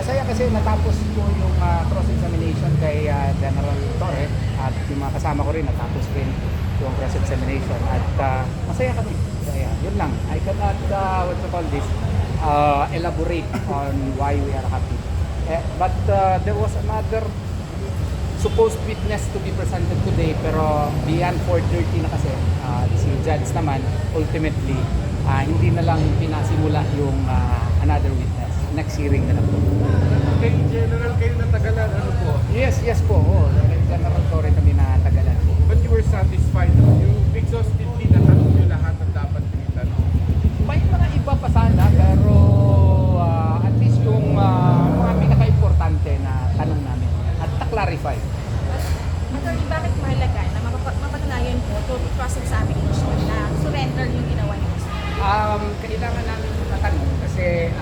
masaya kasi natapos ko yung cross-examination kay General Torre at yung mga kasama ko rin natapos rin yung cross-examination at masaya kami. Kaya yun lang. I cannot, what to call this, elaborate on why we are happy. But there was another supposed witness to be presented today pero beyond 4:30 na kasi si judge naman ultimately hindi na lang pinasimula yung another witness. Next hearing na lang po. Kay General kayo natagalan, ano po? Yes po. Kay General Torre kami natagalan po. But you were satisfied? You exhaustively natanong nyo lahat ng dapat tinitanong? May mga iba pa sana pero at least yung mga pinaka-importante na tanong namin at na-clarify. Attorney, bakit mahalaga na mapatunayan po to cross-examination na surrender yung ginawa niyo? Kailangan namin matanong kasi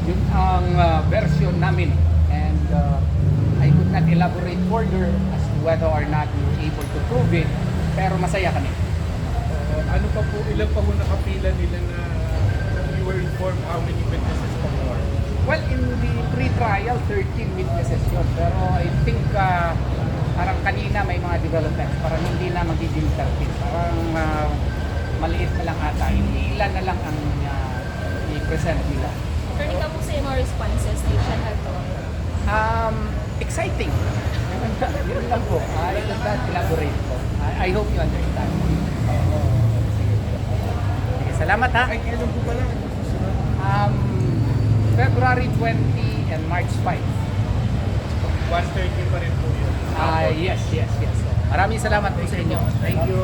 yun ang version namin and I could not elaborate further as to whether or not we were able to prove it pero masaya kami. Ano pa po, ilan pa po nakapila nila na you were informed how many witnesses pa more? Well, in the pre-trial, 13 witnesses yun. Pero I think parang kanina may mga developments. Parang hindi na magiging 13. Parang maliit na lang ata. Ilan na lang ang i-present nila. Attorney, kamusta yung mga responses ni General Torre? Exciting. Yun lang po. I could not elaborate po. I hope you understand. Sige, salamat ha. Ay, kailan po pala? February 20 and March 5. 1:30 pa rin po yun. Yes. Maraming salamat po sa inyo. Thank you.